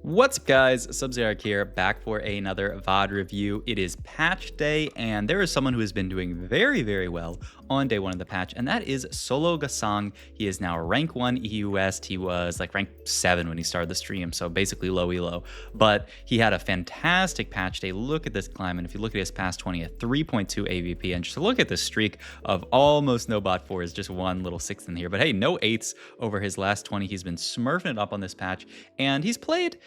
What's up guys, Sub-Zero here, back for another VOD review. It is patch day, and there is someone who has been doing very well on day one of the patch, and that is Sologesang. He is now rank 1 EU West. He was like rank 7 when he started the stream, so basically low elo. But he had a fantastic patch day. Look at this climb, and if you look at his past 20 at 3.2 AVP, and just look at this streak of almost no bot 4s, just one little 6th in here. But hey, no 8s over his last 20. He's been smurfing it up on this patch, and he's played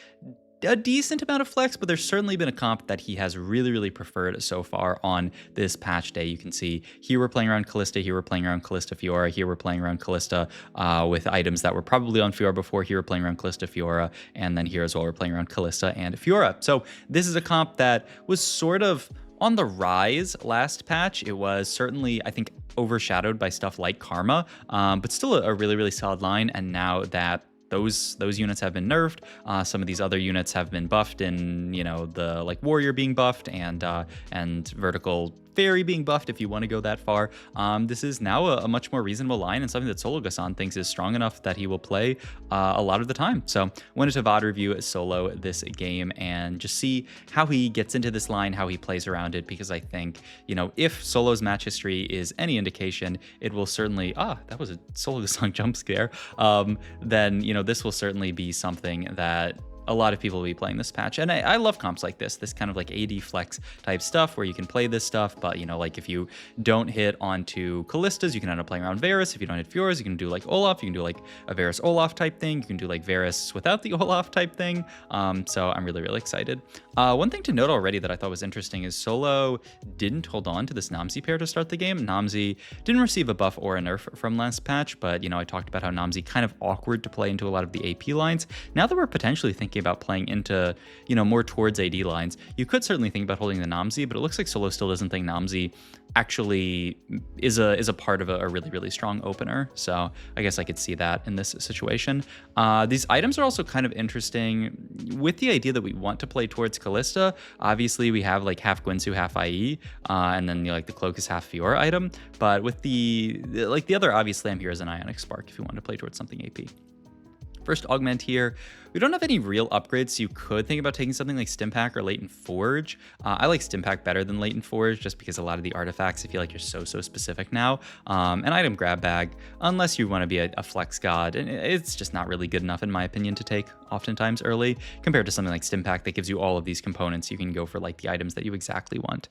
a decent amount of flex, but there's certainly been a comp that he has really preferred so far on this patch day. You can see here we're playing around Kalista, here we're playing around Kalista Fiora, here we're playing around Kalista with items that were probably on Fiora before, here we're playing around Kalista Fiora, and then here as well we're playing around Kalista and Fiora. So this is a comp that was sort of on the rise last patch. It was certainly, I think, overshadowed by stuff like Karma, but still a really solid line. And now that those units have been nerfed, some of these other units have been buffed, and you know, the like warrior being buffed and vertical fairy being buffed, if you want to go that far. This is now a much more reasonable line, and something that Sologesang thinks is strong enough that he will play a lot of the time. So wanted to VOD review Solo this game and just see how he gets into this line, how he plays around it, because I think, you know, if Solo's match history is any indication, it will certainly, that was a Sologesang jump scare, then, you know, this will certainly be something that a lot of people will be playing this patch. And I love comps like this kind of like AD flex type stuff where you can play this stuff, but you know, like if you don't hit onto Kalistas, you can end up playing around Varus. If you don't hit Fioras, you can do like Olaf, you can do like a Varus Olaf type thing, you can do like Varus without the Olaf type thing. So I'm really excited. One thing to note already that I thought was interesting is Solo didn't hold on to this Namzi pair to start the game. Namzi didn't receive a buff or a nerf from last patch, but you know, I talked about how Namzi kind of awkward to play into a lot of the AP lines. Now that we're potentially thinking about playing into, you know, more towards AD lines, you could certainly think about holding the Namzi, but it looks like Solo still doesn't think Namzi actually is a part of a really strong opener. So I guess I could see that in this situation. These items are also kind of interesting with the idea that we want to play towards Kalista. Obviously we have like half Guinsu, half IE, and then, you know, like the cloak is half Fiora item, but with the other obvious lamp here is an Ionic Spark if you want to play towards something AP. First augment here, we don't have any real upgrades, so you could think about taking something like Stimpack or Latent Forge. I like Stimpack better than Latent Forge just because a lot of the artifacts, I feel like you're so specific now. An item grab bag, unless you want to be a flex god, and it's just not really good enough in my opinion to take oftentimes early compared to something like Stimpack that gives you all of these components. You can go for like the items that you exactly want.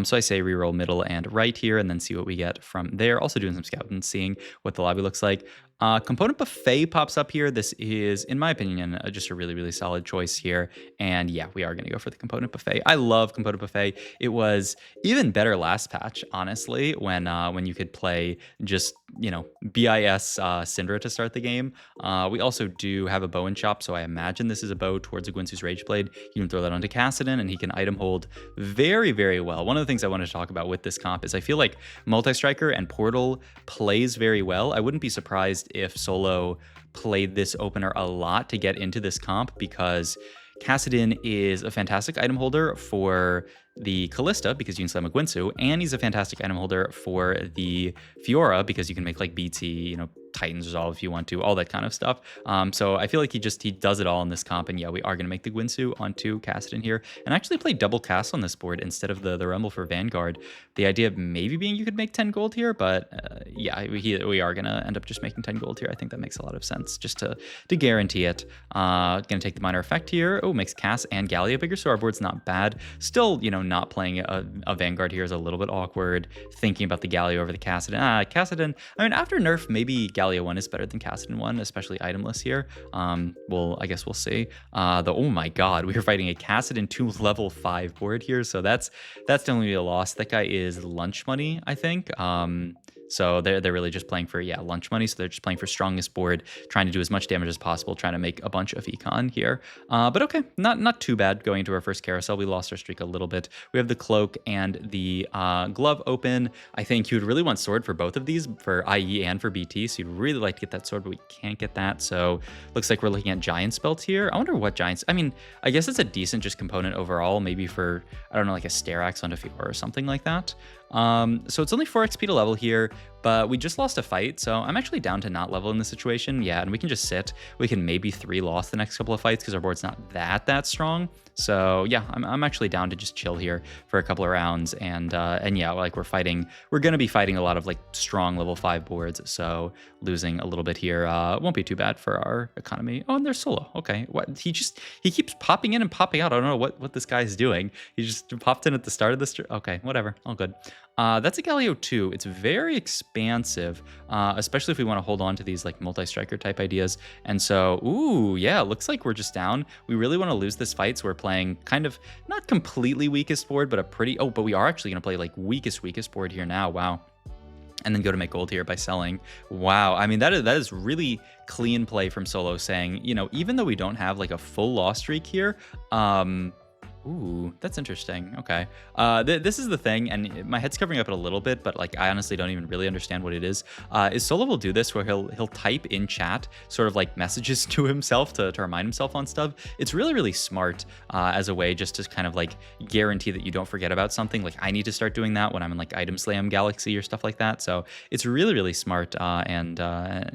So I say reroll middle and right here and then see what we get from there. Also doing some scouting and seeing what the lobby looks like. Component Buffet pops up here. This is, in my opinion, just a really solid choice here. And yeah, we are going to go for the Component Buffet. I love Component Buffet. It was even better last patch, honestly, when you could play just, you know, BIS Syndra to start the game. We also do have a bow and chop, so I imagine this is a bow towards a Guinsu's Rageblade. You can throw that onto Kassadin, and he can item hold very well. One of the things I wanted to talk about with this comp is I feel like Multistriker and Portal plays very well. I wouldn't be surprised if Solo played this opener a lot to get into this comp, because Kassadin is a fantastic item holder for the Kalista because you can slam a Guinsu, and he's a fantastic item holder for the Fiora because you can make like BT, you know, Titan's Resolve if you want to, all that kind of stuff. So I feel like he does it all in this comp, and yeah, we are going to make the Guinsu onto Kassadin here and actually play double cast on this board instead of the Rumble for Vanguard. The idea of maybe being you could make 10 gold here, but yeah, we are going to end up just making 10 gold here. I think that makes a lot of sense just to guarantee it. Going to take the minor effect here. Oh, makes Cass and Gallia bigger, so our board's not bad. Still, you know, not playing a Vanguard here is a little bit awkward. Thinking about the Gallia over the Kassadin. Kassadin, I mean, after nerf, maybe Gallia 1 is better than Kassadin 1, especially itemless here. Well, I guess we'll see. Oh my god, we are fighting a Kassadin 2 level 5 board here, so that's definitely a loss. That guy is lunch money, I think. So they're really just playing for, yeah, lunch money. So they're just playing for strongest board, trying to do as much damage as possible, trying to make a bunch of econ here. But okay, not too bad going into our first carousel. We lost our streak a little bit. We have the cloak and the glove open. I think you would really want sword for both of these, for IE and for BT. So you'd really like to get that sword, but we can't get that. So looks like we're looking at giant belts here. I wonder what giants, I mean, I guess it's a decent just component overall, maybe for, I don't know, like a Starax onto Fiora or something like that. So it's only 4 XP to level here. but we just lost a fight, so I'm actually down to not level in this situation. Yeah, and we can just sit. We can maybe 3 loss the next couple of fights because our board's not that strong. So yeah, I'm actually down to just chill here for a couple of rounds, and yeah, like we're gonna be fighting a lot of like strong level 5 boards, so losing a little bit here won't be too bad for our economy. Oh, and there's Solo. Okay, what he keeps popping in and popping out. I don't know what this guy's doing. He just popped in at the start of this. Okay, whatever, all good. That's a Galio 2. It's very expansive, especially if we want to hold on to these like multi-striker type ideas. And so, ooh, yeah, looks like we're just down. We really want to lose this fight, so we're playing kind of not completely weakest board, but a pretty, oh, but we are actually going to play like weakest board here now. Wow. And then go to make gold here by selling. Wow, I mean, that is really clean play from Solo, saying, you know, even though we don't have like a full loss streak here, ooh, that's interesting. Okay. This is the thing, and my head's covering up it a little bit, but like I honestly don't even really understand what it is. Solo will do this where he'll type in chat sort of like messages to himself to remind himself on stuff. It's really smart as a way just to kind of like guarantee that you don't forget about something. Like I need to start doing that when I'm in like Item Slam Galaxy or stuff like that. So it's really smart, and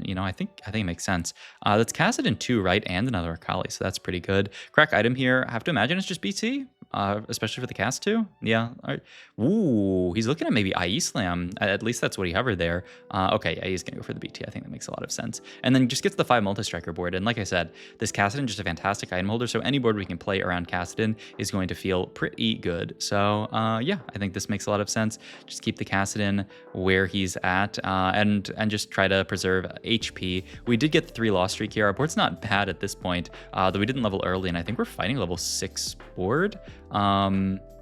you know, I think it makes sense. That's Kassadin 2, right? And another Akali, so that's pretty good. Crack item here. I have to imagine it's just BT. Especially for the cast too. Yeah. All right. Ooh, he's looking at maybe IE Slam. At least that's what he hovered there. Okay, yeah, he's gonna go for the BT. I think that makes a lot of sense. And then just gets the 5 multi-striker board. And like I said, this Kassadin just a fantastic item holder. So any board we can play around Kassadin is going to feel pretty good. So yeah, I think this makes a lot of sense. Just keep the Kassadin where he's at, and just try to preserve HP. We did get the 3 loss streak here. Our board's not bad at this point, though we didn't level early, and I think we're fighting level 6 board.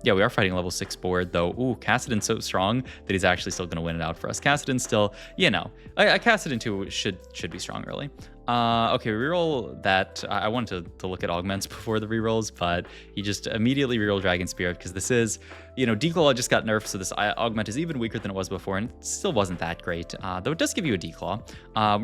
Yeah, we are fighting a level 6 board, though. Ooh, Kassadin's so strong that he's actually still going to win it out for us. Kassadin still, you know, a Kassadin 2 should be strong early. Okay, reroll that. I wanted to look at augments before the rerolls, but he just immediately rerolled Dragon Spirit because this is, you know, Declaw just got nerfed, so this augment is even weaker than it was before, and it still wasn't that great, though it does give you a Declaw.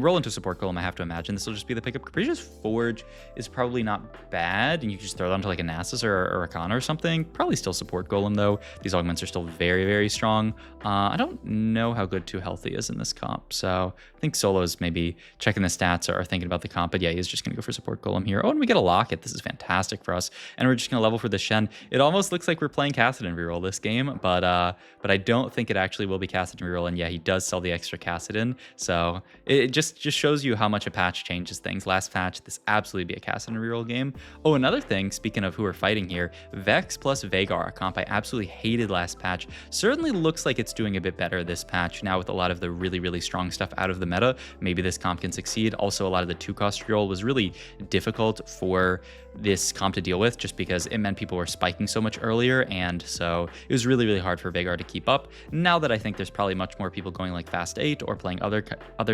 Roll into Support Golem, I have to imagine. This will just be the pickup. Capricious Forge is probably not bad, and you can just throw it onto like a Nasus or a Kana or something. Probably still Support Golem, though. These augments are still very strong. I don't know how good 2 healthy is in this comp, so I think Solo's maybe checking the stats or thinking about the comp, but yeah, he's just gonna go for Support Golem here. Oh, and we get a Locket. This is fantastic for us, and we're just gonna level for the Shen. It almost looks like we're playing Kassadin reroll this game, but I don't think it actually will be Kassadin reroll. And yeah, he does sell the extra Kassadin, so it just shows you how much a patch changes things. Last patch, this absolutely be a Kassadin reroll game. Oh, another thing, speaking of who we're fighting here, Vex plus Veigar, a comp I absolutely hated last patch, certainly looks like it's doing a bit better this patch now with a lot of the really strong stuff out of the meta. Maybe this comp can succeed. Also, a lot of the 2-cost reroll was really difficult for this comp to deal with just because it meant people were spiking so much earlier, and so it was really hard for Veigar to keep up. Now that I think there's probably much more people going like Fast 8 or playing other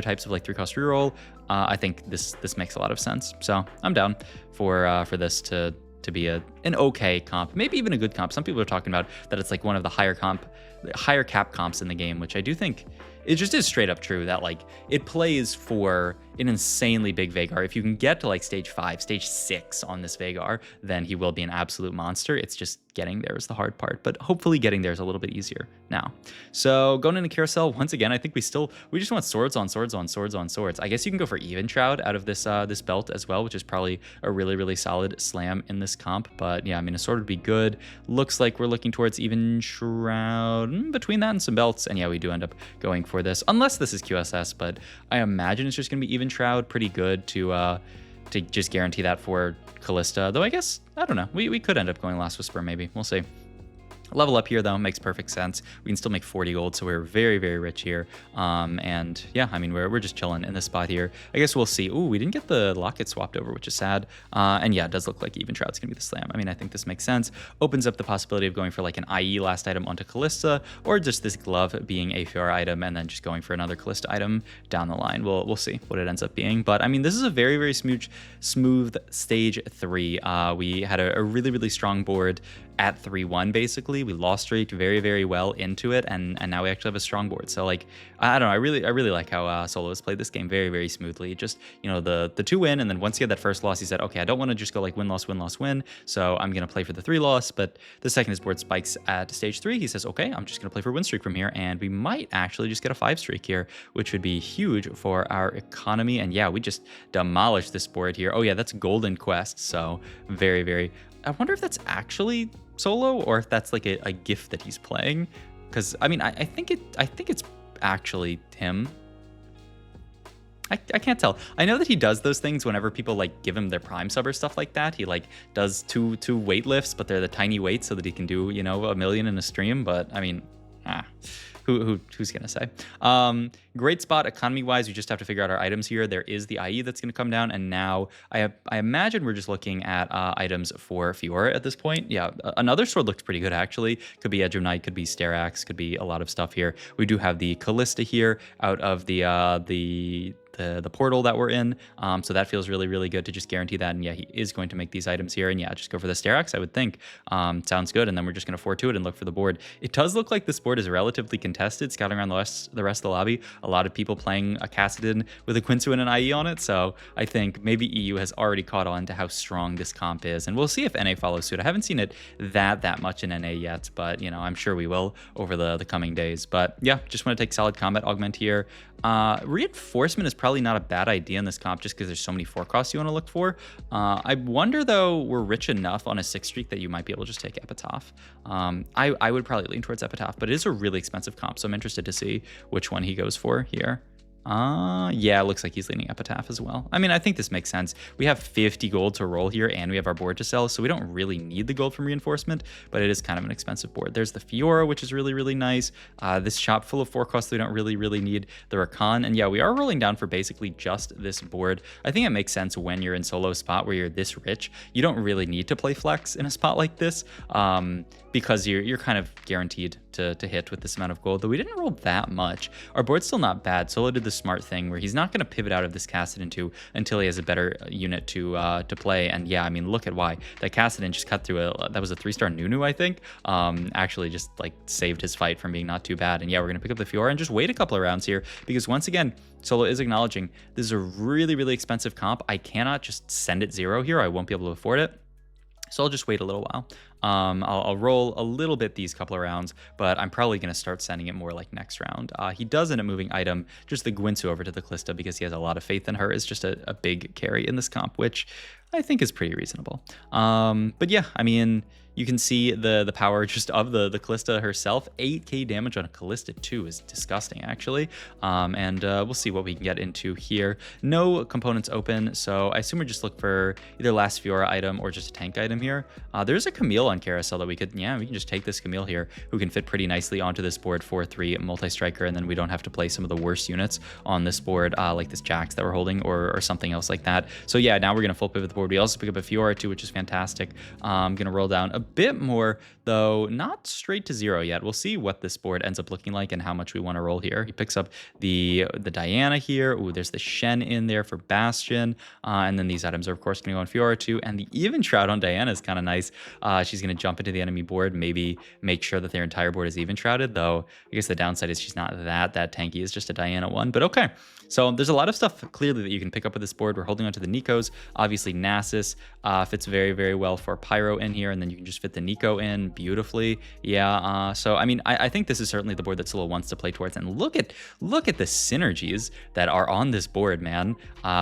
types of like 3-cost reroll, I think this makes a lot of sense. So I'm down for this to be an okay comp, maybe even a good comp. Some people are talking about that it's like one of the higher cap comps in the game, which I do think it just is straight up true that like it plays for an insanely big Veigar. If you can get to like stage 5, stage 6 on this Veigar, then he will be an absolute monster. It's just getting there is the hard part, but hopefully getting there is a little bit easier now. So going into carousel once again, I think we just want swords on swords on swords on swords. I guess you can go for even shroud out of this this belt as well, which is probably a really solid slam in this comp. But yeah, I mean, a sword would be good. Looks like we're looking towards even shroud between that and some belts, and yeah, we do end up going for this, unless this is QSS, but I imagine it's just gonna be even shroud. Pretty good to just guarantee that for Callista, though I guess, I don't know, we could end up going Last Whisper, maybe, we'll see. Level up here, though, makes perfect sense. We can still make 40 gold, so we're very rich here. And yeah, I mean, we're just chilling in this spot here. I guess we'll see. Ooh, we didn't get the Locket swapped over, which is sad. And yeah, it does look like even shroud's gonna be the slam. I mean, I think this makes sense. Opens up the possibility of going for like an IE last item onto Callista, or just this glove being a Fiora item and then just going for another Callista item down the line. We'll see what it ends up being. But I mean, this is a very smooth stage 3. We had a really strong board at 3-1 basically, nicely. We lost streaked very, very well into it, and now we actually have a strong board. So like, I don't know, I really like how Solo has played this game very, very smoothly. Just, you know, the 2-win, and then once he had that first loss, he said, okay, I don't want to just go like win, loss, win, loss, win. So I'm gonna play for the 3-loss. But the second his board spikes at stage 3, he says, okay, I'm just gonna play for win streak from here, and we might actually just get a 5 streak here, which would be huge for our economy. And yeah, we just demolished this board here. Oh yeah, that's Golden Quest. So very, very. I wonder if that's actually Solo or if that's like a gift that he's playing. Because I mean, I think it's actually him. I can't tell. I know that he does those things whenever people like give him their prime sub or stuff like that. He like does two weight lifts, but they're the tiny weights so that he can do, you know, 1 million in a stream. But I mean, who's gonna say? Great spot economy wise. We just have to figure out our items here. There is the IE that's gonna come down, and now I imagine we're just looking at items for Fiora at this point. Yeah, another sword looks pretty good actually. Could be Edge of Night, could be Stair Axe, could be a lot of stuff here. We do have the Callista here out of the portal that we're in, so that feels really, really good to just guarantee that. And yeah, he is going to make these items here, and yeah, just go for the Stair Axe, I would think. Sounds good. And then we're just going to 4-2 it and look for the board. It does look like this board is relatively contested. Scouting around the rest of the lobby, a lot of people playing a Cassidin with a Quinsu and an IE on it, so I think maybe EU has already caught on to how strong this comp is, and we'll see if NA follows suit. I haven't seen it that much in NA yet, but you know, I'm sure we will over the coming days. But yeah, just want to take solid combat augment here. Reinforcement is probably not a bad idea in this comp just because there's so many 4 costs you want to look for. I wonder though, we're rich enough on a 6 streak that you might be able to just take Epitaph. I would probably lean towards Epitaph, but it is a really expensive comp, so I'm interested to see which one he goes for here. Yeah, it looks like he's leaning Epitaph as well. I mean, I think this makes sense. We have 50 gold to roll here, and we have our board to sell, so we don't really need the gold from reinforcement, but it is kind of an expensive board. There's the Fiora, which is really, really nice. This shop full of 4 costs we don't really need. The Rakan, and yeah, we are rolling down for basically just this board. I think it makes sense when you're in solo spot where you're this rich. You don't really need to play flex in a spot like this, because you're kind of guaranteed to hit with this amount of gold, though we didn't roll that much. Our board's still not bad. Solo did the smart thing where he's not going to pivot out of this Cassidin until he has a better unit to play. And yeah, I mean, look at why that Cassidin just cut through that was a 3-star Nunu, I think. Actually just like saved his fight from being not too bad. And yeah, we're gonna pick up the Fiora and just wait a couple of rounds here, because once again, Solo is acknowledging this is a really, really expensive comp. I cannot just send it 0 here. I won't be able to afford it. So I'll just wait a little while. I'll roll a little bit these couple of rounds, but I'm probably going to start sending it more like next round. He does end up moving item, just the Gwynsu over to the Callista, because he has a lot of faith in her. Is just a big carry in this comp, which I think is pretty reasonable. But yeah, I mean, you can see the power just of the Callista herself. 8k damage on a Callista 2 is disgusting, actually. And we'll see what we can get into here. No components open, so I assume we just look for either last Fiora item or just a tank item here. There's a Camille on carousel that we can just take this Camille here, who can fit pretty nicely onto this board 4-3 multi-striker, and then we don't have to play some of the worst units on this board, like this Jax that we're holding or something else like that. So yeah, now we're going to full pivot the board. We also pick up a Fiora too, which is fantastic. I'm going to roll down a bit more, though not straight to 0 yet. We'll see what this board ends up looking like and how much we want to roll here. He picks up the Diana here. Ooh, there's the Shen in there for Bastion, and then these items are of course going to go on Fiora too. And the Even Shroud on Diana is kind of nice. She's going to jump into the enemy board, maybe make sure that their entire board is even shrouded, though I guess the downside is she's not that tanky. It's just a Diana one, but okay. So there's a lot of stuff clearly that you can pick up with this board. We're holding on to the Nikos. Obviously Nasus fits very, very well for Pyro in here, and then you can just fit the Nico in beautifully. Yeah, so I mean, I think this is certainly the board that Solo wants to play towards. And look at the synergies that are on this board, man.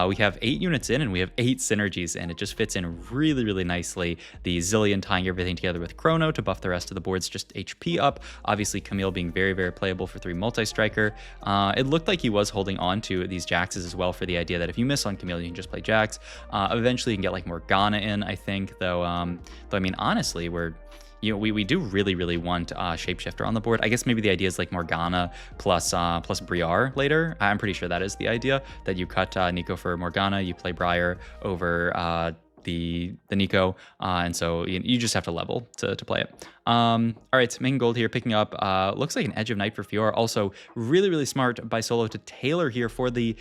We have 8 units in, and we have 8 synergies, and it just fits in really, really nicely. The Zillion tying everything together with Chrono to buff the rest of the board's just HP up. Obviously Camille being very, very playable for 3 multi-striker. It looked like he was holding on to these Jaxes as well, for the idea that if you miss on Camille, you can just play Jax. Eventually you can get like Morgana in, I think, though I mean, honestly, we do really, really want Shapeshifter on the board. I guess maybe the idea is like Morgana plus Briar later. I'm pretty sure that is the idea, that you cut Nico for Morgana, you play Briar over the Nico, and so you just have to level to play it. All right, so making gold here, picking up looks like an Edge of Night for Fiora. Also really smart by Solo to tailor here for the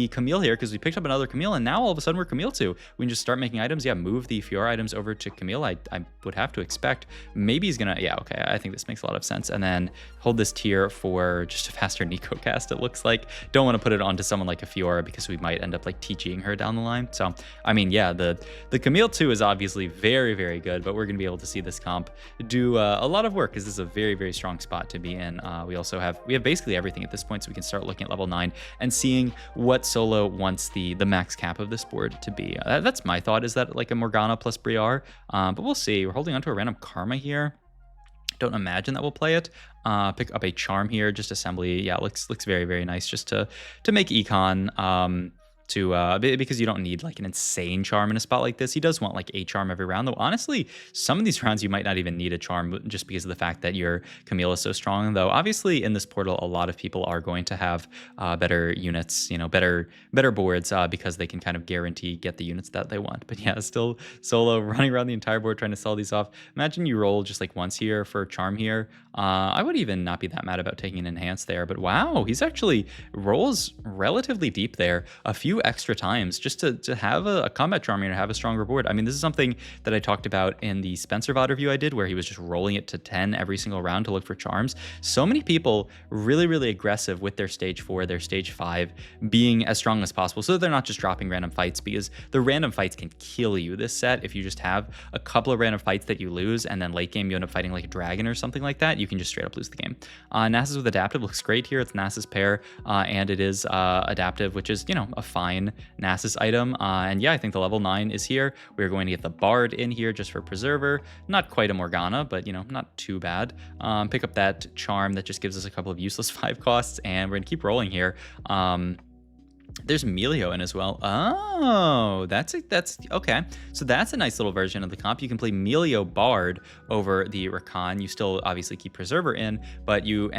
Camille here, because we picked up another Camille, and now all of a sudden we're Camille too. We can just start making items. Yeah, move the Fiora items over to Camille. I would have to expect. Maybe he's gonna, yeah, okay, I think this makes a lot of sense. And then hold this tier for just a faster Nico cast, it looks like. Don't want to put it onto someone like a Fiora because we might end up like TGing her down the line. So I mean, yeah, the Camille 2 is obviously very good, but we're gonna be able to see this comp do a lot of work, because this is a very strong spot to be in. We have basically everything at this point, so we can start looking at level 9 and seeing what Solo wants the max cap of this board to be. That's my thought, is that like a Morgana plus Briar, but we'll see. We're holding onto a random Karma here. Don't imagine that we'll play it. Pick up a Charm here, just assembly. Yeah, looks very nice, just to make econ. Because you don't need like an insane charm in a spot like this. He does want like a charm every round, though honestly some of these rounds you might not even need a charm, just because of the fact that your Camille is so strong. Though obviously in this portal a lot of people are going to have better units, you know, better boards, because they can kind of guarantee get the units that they want. But yeah, still Solo running around the entire board trying to sell these off. Imagine you roll just like once here for charm here. I would even not be that mad about taking an enhance there, but wow, he's actually rolls relatively deep there a few extra times just to have a combat charm here, to have a stronger board. I mean, this is something that I talked about in the Spencer VOD review I did, where he was just rolling it to 10 every single round to look for charms. So many people really aggressive with their stage 4, their stage 5 being as strong as possible, so that they're not just dropping random fights, because the random fights can kill you this set. If you just have a couple of random fights that you lose, and then late game you end up fighting like a dragon or something like that, you can just straight up lose the game. Nasus with adaptive looks great here. It's Nasus pair, and it is adaptive, which is, you know, a fine Nasus item. And yeah, I think the level 9 is here. We're going to get the Bard in here just for Preserver. Not quite a Morgana, but, you know, not too bad. Pick up that Charm that just gives us a couple of useless 5 costs, and we're gonna keep rolling here. There's Melio in as well. Oh, that's okay. So that's a nice little version of the comp. You can play Melio Bard over the Rakan. You still obviously keep Preserver in, but you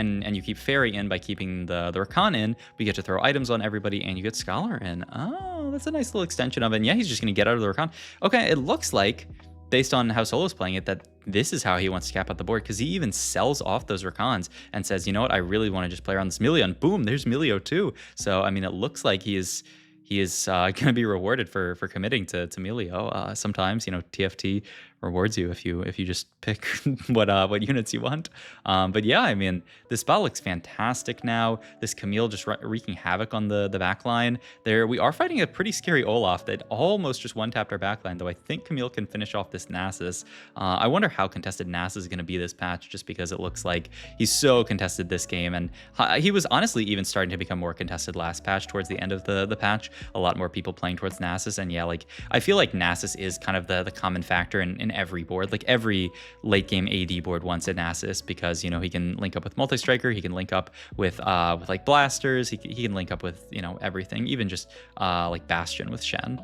keep Fairy in by keeping the Rakan in. We get to throw items on everybody, and you get Scholar in. Oh, that's a nice little extension of it. And yeah, he's just gonna get out of the Rakan. Okay, it looks like, based on how Solo's playing it, that this is how he wants to cap out the board, because he even sells off those Rakans and says, you know what, I really want to just play around this Melio, and boom, there's Melio too. So I mean, it looks like he is going to be rewarded for committing to Melio. Sometimes, you know, TFT rewards you if you just pick what units you want. But yeah, I mean, this spot looks fantastic now. This Camille just wreaking havoc on the backline. There, we are fighting a pretty scary Olaf that almost just one-tapped our backline, though I think Camille can finish off this Nasus. I wonder how contested Nasus is going to be this patch, just because it looks like he's so contested this game, and he was honestly even starting to become more contested last patch, towards the end of the patch. A lot more people playing towards Nasus, and yeah, like, I feel like Nasus is kind of the common factor in every board. Like, every late game AD board wants a Nasus, because, you know, he can link up with Multistriker, he can link up with like blasters, he can link up with, you know, everything, even just like Bastion with Shen.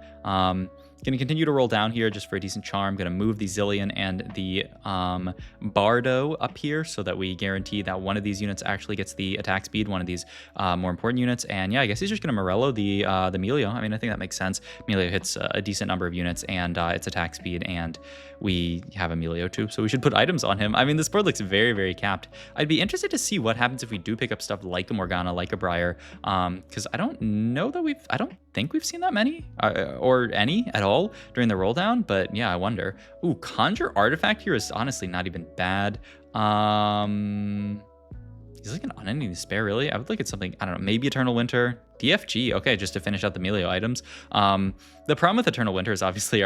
Gonna continue to roll down here just for a decent charm. Gonna move the Zillion and the Bardo up here, so that we guarantee that one of these units actually gets the attack speed, one of these more important units. And yeah, I guess he's just gonna Morello the Melio. I mean, I think that makes sense. Melio hits a decent number of units, and its attack speed, and we have a Melio too, so we should put items on him. I mean, this board looks very capped. I'd be interested to see what happens if we do pick up stuff like a Morgana, like a Briar, because I don't think we've seen that many or any at all during the roll down. But yeah, I wonder. Ooh, Conjure Artifact here is honestly not even bad. He's like an unending despair, really. I would look at something, I don't know, maybe Eternal Winter, DFG. Okay, just to finish out the Melio items. The problem with Eternal Winter is obviously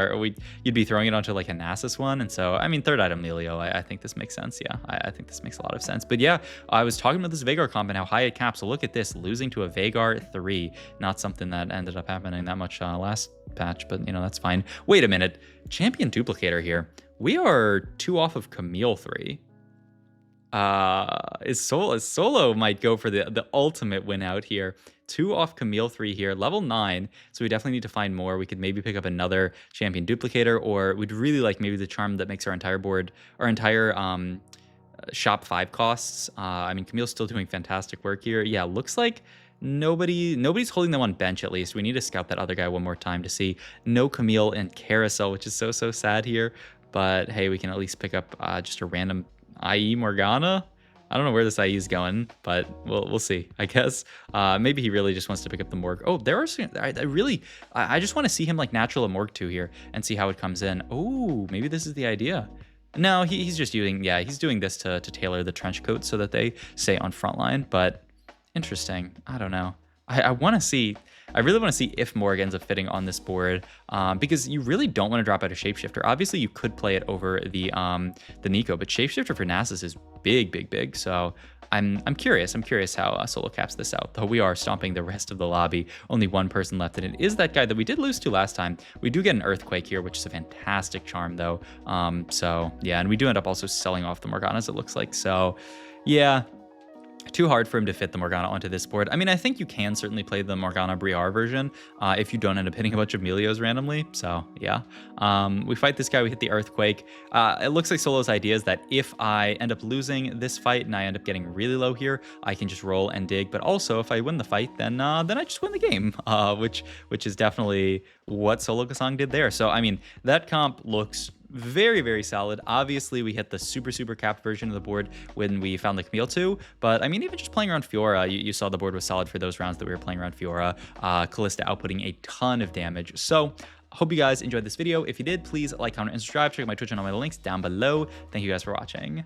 you'd be throwing it onto like a Nasus one, and so I mean, third item Melio. I think this makes sense. Yeah, I think this makes a lot of sense. But yeah, I was talking about this Veigar comp and how high it caps. So look at this, losing to a Veigar 3. Not something that ended up happening that much last patch, but you know, that's fine. Wait a minute, Champion Duplicator here. We are 2 off of Camille 3. Solo might go for the ultimate win out here. 2 off Camille 3 here, level 9, so we definitely need to find more. We could maybe pick up another Champion Duplicator, or we'd really like maybe the charm that makes our entire board, our entire shop 5 costs. I mean, Camille's still doing fantastic work here. Yeah, looks like Nobody's holding them on bench at least. We need to scout that other guy one more time to see. No Camille and Carousel, which is so sad here. But hey, we can at least pick up just a random IE Morgana. I don't know where this IE is going, but we'll see, I guess. Maybe he really just wants to pick up the Morg. Oh, there are some, I just want to see him like natural a Morg 2 here and see how it comes in. Oh, maybe this is the idea. No, he's just using, yeah, he's doing this to tailor the trench coat so that they stay on front line, but interesting. I don't know. I want to see, I really want to see if Morg ends up fitting on this board, because you really don't want to drop out a Shapeshifter. Obviously, you could play it over the Nico, but Shapeshifter for Nasus is big. So I'm curious. I'm curious how Solo caps this out. Though we are stomping the rest of the lobby. Only one person left, and it is that guy that we did lose to last time. We do get an Earthquake here, which is a fantastic charm, though. So yeah, and we do end up also selling off the Morganas, it looks like. So yeah. Too hard for him to fit the Morgana onto this board. I mean, I think you can certainly play the Morgana Briar version if you don't end up hitting a bunch of Melios randomly. So, yeah. We fight this guy, we hit the Earthquake. It looks like Solo's idea is that if I end up losing this fight and I end up getting really low here, I can just roll and dig. But also, if I win the fight, then I just win the game, which is definitely what Sologesang did there. So, I mean, that comp looks very solid. Obviously, we hit the super capped version of the board when we found the Camille 2, but I mean, even just playing around Fiora, you saw the board was solid for those rounds that we were playing around Fiora. Callista outputting a ton of damage. So hope you guys enjoyed this video. If you did, please like, comment, and subscribe. Check out my Twitch and all my links down below. Thank you guys for watching.